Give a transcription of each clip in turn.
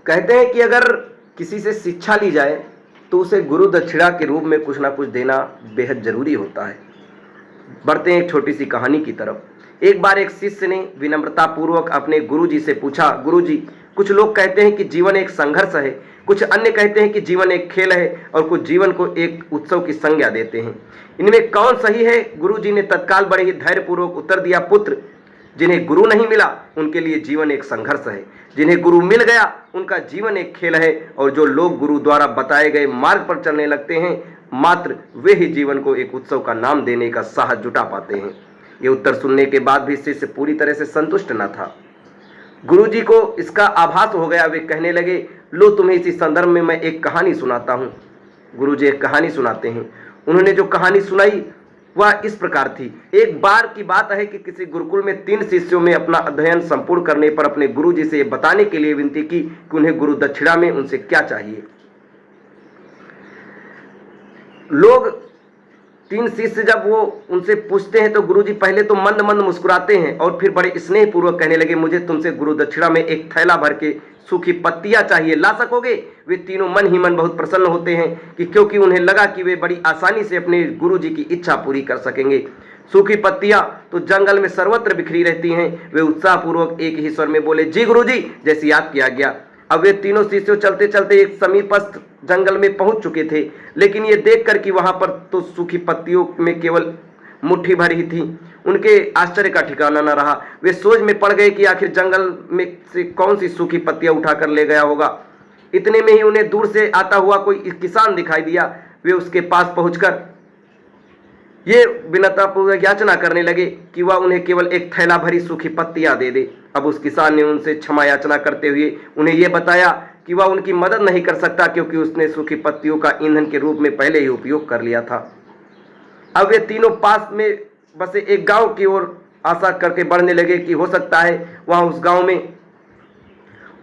कहते हैं कि अगर किसी से शिक्षा ली जाए तो उसे गुरु दक्षिणा के रूप में कुछ ना कुछ देना बेहद जरूरी होता है। बढ़ते हैं एक छोटी सी कहानी की तरफ। एक बार एक शिष्य ने विनम्रता पूर्वक अपने गुरुजी से पूछा, गुरुजी, कुछ लोग कहते हैं कि जीवन एक संघर्ष है, कुछ अन्य कहते हैं कि जीवन एक खेल है और कुछ जीवन को एक उत्सव की संज्ञा देते हैं। इनमें कौन सही है? गुरुजी ने तत्काल बड़े ही धैर्यपूर्वक उत्तर दिया, पुत्र, जिन्हें गुरु नहीं मिला उनके लिए जीवन एक संघर्ष है, जिन्हें गुरु मिल गया उनका जीवन एक खेल है, और जो लोग गुरु द्वारा बताए गए मार्ग पर चलने लगते हैं मात्र वे ही जीवन को एक उत्सव का नाम देने का साहस जुटा पाते हैं। ये उत्तर सुनने के बाद भी शिष्य पूरी तरह से संतुष्ट न था। गुरुजी को इसका आभास हो गया। वे कहने लगे, लो तुम्हें इसी संदर्भ में मैं एक कहानी सुनाता हूँ। गुरुजी एक कहानी सुनाते हैं। उन्होंने जो कहानी सुनाई वह इस प्रकार थी। एक बार की बात है कि किसी गुरुकुल में 3 शिष्यों में अपना अध्ययन संपूर्ण करने पर अपने गुरुजी से यह बताने के लिए विनती की कि उन्हें गुरु दक्षिणा में उनसे क्या चाहिए। लोग 3 शिष्य जब वो उनसे पूछते हैं तो गुरुजी पहले तो मंद मंद मुस्कुराते हैं और फिर बड़े स्नेह पूर्वक कहने लगे, मुझे तुमसे गुरु दक्षिणा में एक थैला भर के सूखी पत्तियां चाहिए, ला सकोगे? वे तीनों मन ही मन बहुत प्रसन्न होते हैं कि क्योंकि उन्हें लगा कि वे बड़ी आसानी से अपने गुरुजी की इच्छा पूरी कर सकेंगे। सूखी पत्तियां तो जंगल में सर्वत्र बिखरी रहती हैं। वे उत्साहपूर्वक एक ही स्वर में बोले, जी गुरुजी, जैसे याद किया गया। अब वे तीनों शिष्य चलते चलते एक समीपस्थ जंगल में पहुंच चुके थे, लेकिन ये देखकर कि वहां पर तो सूखी पत्तियों में केवल मुट्ठी भर ही थी, उनके आश्चर्य का ठिकाना न रहा। वे सोच में पड़ गए कि आखिर जंगल में से कौन सी सूखी पत्तियां उठाकर ले गया होगा। इतने में ही उन्हें दूर से आता हुआ कोई किसान दिखाई दिया। वे उसके पास पहुंचकर ये विनम्रतापूर्वक याचना करने लगे कि वह उन्हें केवल एक थैला भरी सूखी पत्तियां दे दे। अब उस किसान ने उनसे क्षमा याचना करते हुए उन्हें यह बताया कि वह उनकी मदद नहीं कर सकता, क्योंकि उसने सूखी पत्तियों का ईंधन के रूप में पहले ही उपयोग कर लिया था। अब वे तीनों पास में बसे एक गांव की ओर आशा करके बढ़ने लगे कि हो सकता है वहां उस गांव में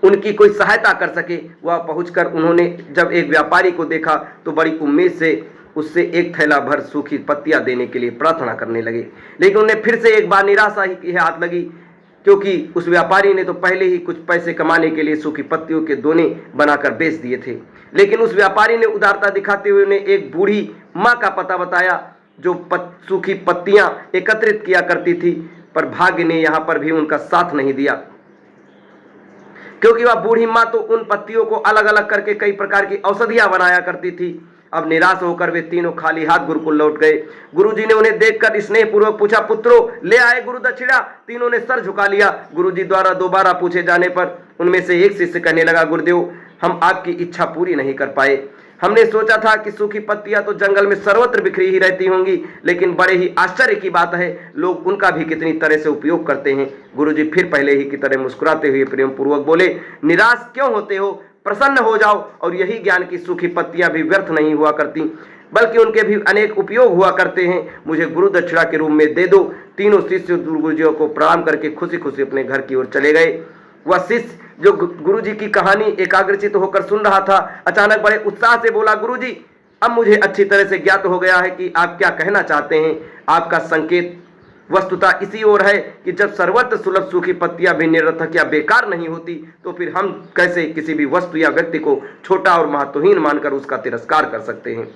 उनकी कोई सहायता कर सके। वह पहुंचकर उन्होंने जब एक व्यापारी को देखा तो बड़ी उम्मीद से उससे एक थैला भर सूखी पत्तियां देने के लिए प्रार्थना करने लगे, लेकिन उन्हें फिर से एक बार निराशा ही हाथ लगी, क्योंकि उस व्यापारी ने तो पहले ही कुछ पैसे कमाने के लिए सूखी पत्तियों के दोने बनाकर बेच दिए थे। लेकिन उस व्यापारी ने उदारता दिखाते हुए उन्हें एक बूढ़ी माँ का पता बताया जो सूखी पत्तियां एकत्रित किया करती थी, पर भाग्य ने यहाँ पर भी उनका साथ नहीं दिया, क्योंकि वह बूढ़ी माँ तो उन पत्तियों को अलग अलग करके कई प्रकार की औषधियां बनाया करती थी। अब निराश होकर वे तीनों खाली हाथ गुरुकुल लौट गए। गुरुजी ने उन्हें देखकर स्नेहपूर्वक पूछा, पुत्रों, ले आए गुरु दक्षिणा? तीनों ने सर झुका लिया। गुरुजी द्वारा दोबारा पूछे जाने पर उनमें से एक शिष्य कहने लगा, गुरुदेव, हम आपकी इच्छा पूरी नहीं कर पाए। हमने सोचा था कि सूखी पत्तियां तो जंगल में सर्वत्र बिखरी ही रहती होंगी, लेकिन बड़े ही आश्चर्य की बात है, लोग उनका भी कितनी तरह से उपयोग करते हैं। गुरुजी फिर पहले ही की तरह मुस्कुराते हुए प्रेम पूर्वक बोले, निराश क्यों होते हो? प्रसन्न हो जाओ। और यही ज्ञान की सूखी पत्तियां भी व्यर्थ नहीं हुआ करती, बल्कि उनके भी अनेक उपयोग हुआ करते हैं। मुझे गुरु दक्षिणा के रूप में दे दो। तीनों शिष्य गुरुजियों को प्रणाम करके खुशी खुशी अपने घर की ओर चले गए। वह शिष्य जो गुरुजी की कहानी एकाग्रचित होकर सुन रहा था, अचानक बड़े उत्साह से बोला, गुरुजी, अब मुझे अच्छी तरह से ज्ञात हो गया है कि आप क्या कहना चाहते हैं। आपका संकेत वस्तुतः इसी ओर है कि जब सर्वत्र सुलभ सूखी पत्तियां भी निरर्थक या बेकार नहीं होती, तो फिर हम कैसे किसी भी वस्तु या व्यक्ति को छोटा और महत्वहीन मानकर उसका तिरस्कार कर सकते हैं।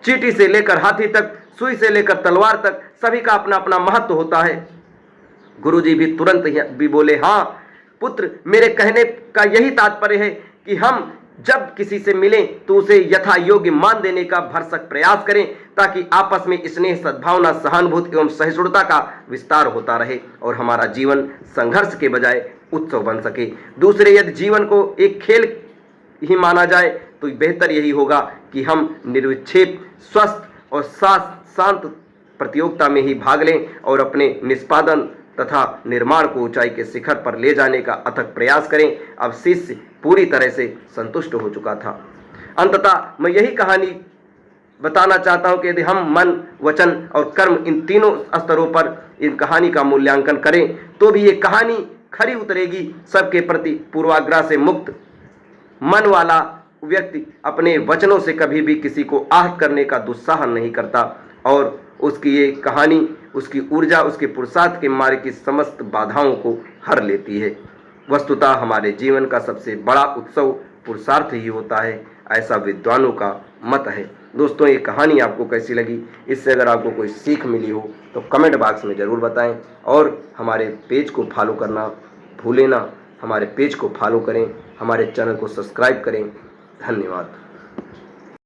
चींटी से लेकर हाथी तक, सुई से लेकर तलवार तक, सभी का अपना अपना महत्व होता है। गुरुजी भी तुरंत भी बोले, हाँ पुत्र, मेरे कहने का यही तात्पर्य है कि हम जब किसी से मिलें तो उसे यथा योग्य मान देने का भरसक प्रयास करें, ताकि आपस में स्नेह, सद्भावना, सहानुभूति एवं सहिष्णुता का विस्तार होता रहे और हमारा जीवन संघर्ष के बजाय उत्सव बन सके। दूसरे, यदि जीवन को एक खेल ही माना जाए तो बेहतर यही होगा कि हम निर्विक्षेप, स्वस्थ और शांत प्रतियोगिता में ही भाग लें और अपने निष्पादन तथा निर्माण को ऊंचाई के शिखर पर ले जाने का अथक प्रयास करें। अब शिष्य पूरी तरह से संतुष्ट हो चुका था। अंततः मैं यही कहानी बताना चाहता हूं कि यदि हम मन, वचन और कर्म इन तीनों स्तरों पर इन कहानी का मूल्यांकन करें तो भी ये कहानी खरी उतरेगी। सबके प्रति पूर्वाग्रह से मुक्त मन वाला व्यक्ति अपने वचनों से कभी भी किसी को आहत करने का दुस्साहस नहीं करता, और उसकी ये कहानी उसकी ऊर्जा, उसके पुरुषार्थ के मार्ग की समस्त बाधाओं को हर लेती है। वस्तुतः हमारे जीवन का सबसे बड़ा उत्सव पुरुषार्थ ही होता है, ऐसा विद्वानों का मत है। दोस्तों, ये कहानी आपको कैसी लगी? इससे अगर आपको कोई सीख मिली हो तो कमेंट बॉक्स में ज़रूर बताएं और हमारे पेज को फॉलो करना भूलें ना। हमारे पेज को फॉलो करें, हमारे चैनल को सब्सक्राइब करें। धन्यवाद।